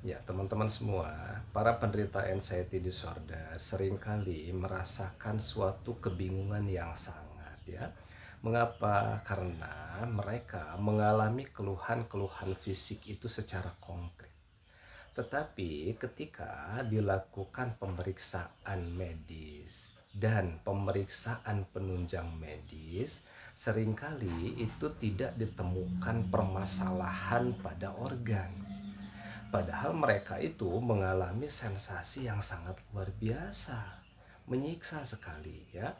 Ya, teman-teman semua, para penderita anxiety disorder seringkali merasakan suatu kebingungan yang sangat ya. Mengapa? Karena mereka mengalami keluhan-keluhan fisik itu secara konkret. Tetapi ketika dilakukan pemeriksaan medis dan pemeriksaan penunjang medis, seringkali itu tidak ditemukan permasalahan pada organ. Padahal mereka itu mengalami sensasi yang sangat luar biasa, menyiksa sekali ya.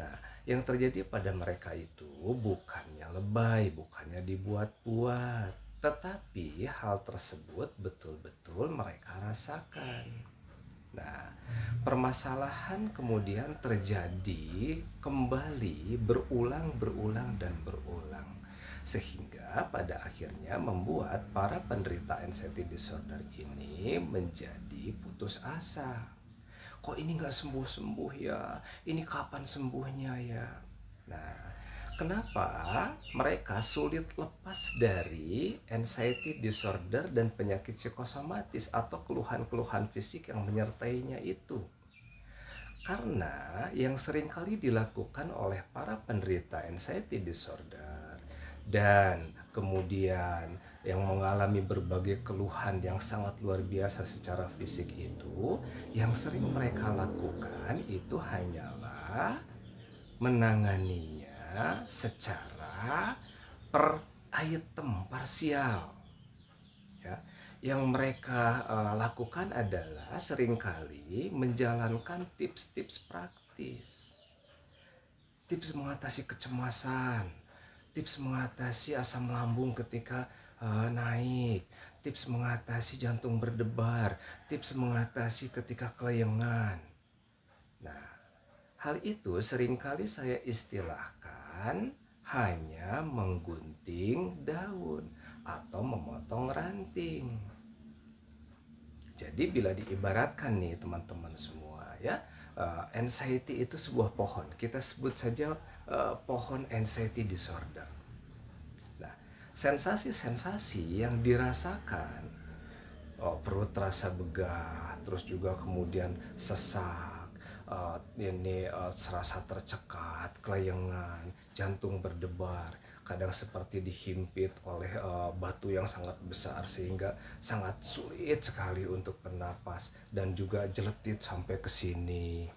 Nah, yang terjadi pada mereka itu bukannya lebay, bukannya dibuat-buat, tetapi hal tersebut betul-betul mereka rasakan. Nah, permasalahan kemudian terjadi kembali berulang-berulang dan berulang. Sehingga pada akhirnya membuat para penderita anxiety disorder ini menjadi putus asa. Kok ini nggak sembuh-sembuh ya? Ini kapan sembuhnya ya? Nah, kenapa mereka sulit lepas dari anxiety disorder dan penyakit psikosomatis atau keluhan-keluhan fisik yang menyertainya itu? Karena yang seringkali dilakukan oleh para penderita anxiety disorder dan kemudian yang mengalami berbagai keluhan yang sangat luar biasa secara fisik itu, yang sering mereka lakukan itu hanyalah menanganinya secara per item parsial ya. Yang mereka lakukan adalah seringkali menjalankan tips-tips praktis, tips mengatasi kecemasan, tips mengatasi asam lambung ketika naik, tips mengatasi jantung berdebar, tips mengatasi ketika kelayangan. Nah, hal itu seringkali saya istilahkan hanya menggunting daun atau memotong ranting. Jadi bila diibaratkan nih teman-teman semua ya, anxiety itu sebuah pohon. Kita sebut saja pohon anxiety disorder. Nah, sensasi-sensasi yang dirasakan, perut terasa begah, terus juga kemudian sesak, serasa tercekat, kelayangan, jantung berdebar, kadang seperti dihimpit oleh batu yang sangat besar sehingga sangat sulit sekali untuk bernapas, dan juga jeletit sampai ke sini,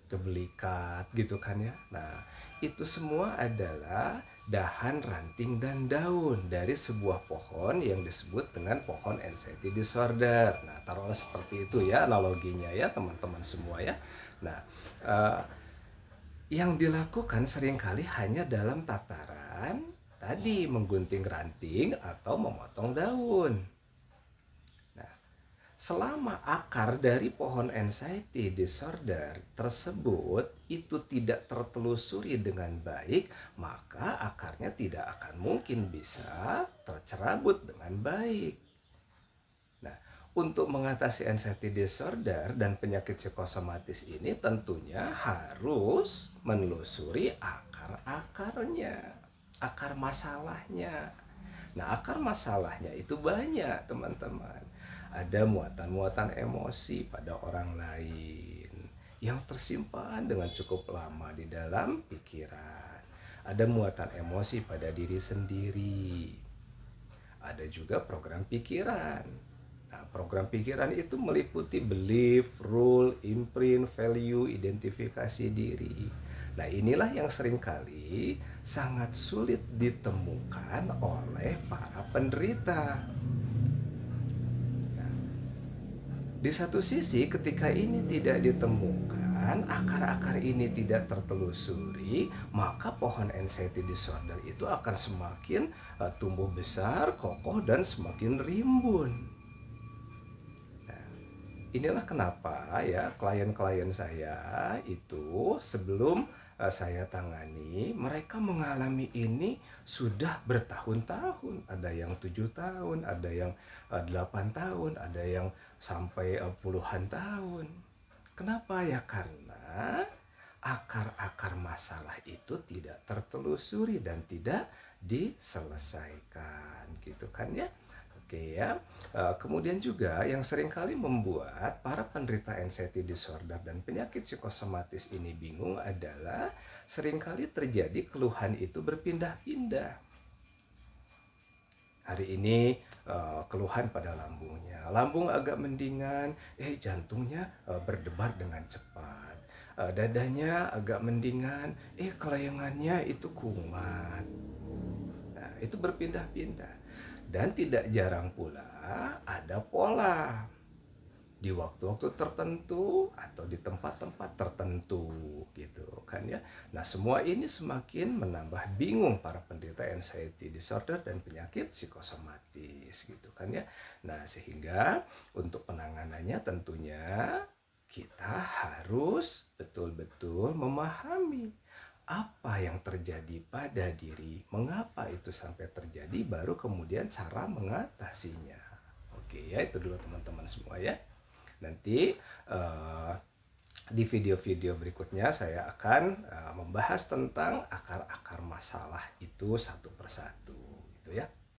kebelikat gitu kan ya. Nah, itu semua adalah dahan, ranting, dan daun dari sebuah pohon yang disebut dengan pohon anxiety disorder. Nah, taruhlah seperti itu ya analoginya ya teman-teman semua ya. Nah, eh, yang dilakukan seringkali hanya dalam tataran tadi menggunting ranting atau memotong daun. Nah, selama akar dari pohon anxiety disorder tersebut itu tidak tertelusuri dengan baik, maka akarnya tidak akan mungkin bisa tercerabut dengan baik. Nah, untuk mengatasi anxiety disorder dan penyakit psikosomatis ini tentunya harus menelusuri akar-akarnya, akar masalahnya. Nah, akar masalahnya itu banyak, teman-teman. Ada muatan-muatan emosi pada orang lain yang tersimpan dengan cukup lama di dalam pikiran. Ada muatan emosi pada diri sendiri. Ada juga program pikiran. Nah, program pikiran itu meliputi belief, rule, imprint, value, identifikasi diri. Nah, inilah yang seringkali sangat sulit ditemukan oleh para penderita. Nah, di satu sisi ketika ini tidak ditemukan, akar-akar ini tidak tertelusuri, maka pohon anxiety disorder itu akan semakin tumbuh besar, kokoh, dan semakin rimbun. Inilah kenapa ya klien-klien saya itu sebelum saya tangani, mereka mengalami ini sudah bertahun-tahun. Ada yang 7 tahun, ada yang 8 tahun, ada yang sampai puluhan tahun. Kenapa ya? Karena akar-akar masalah itu tidak tertelusuri dan tidak diselesaikan, gitu kan ya. Oke ya. Kemudian juga yang seringkali membuat para penderita anxiety disorder dan penyakit psikosomatis ini bingung adalah seringkali terjadi keluhan itu berpindah-pindah. Hari ini keluhan pada lambungnya, lambung agak mendingan, jantungnya berdebar dengan cepat. Dadanya agak mendingan, kelayangannya itu kumat. Nah, itu berpindah-pindah. Dan tidak jarang pula ada pola di waktu-waktu tertentu atau di tempat-tempat tertentu gitu kan ya. Nah, semua ini semakin menambah bingung para penderita anxiety disorder dan penyakit psikosomatis gitu kan ya. Nah, sehingga untuk penanganannya tentunya kita harus betul-betul memahami apa yang terjadi pada diri, mengapa itu sampai terjadi, baru kemudian cara mengatasinya. Oke ya, itu dulu teman-teman semua ya. Nanti di video-video berikutnya saya akan membahas tentang akar-akar masalah itu satu persatu gitu ya.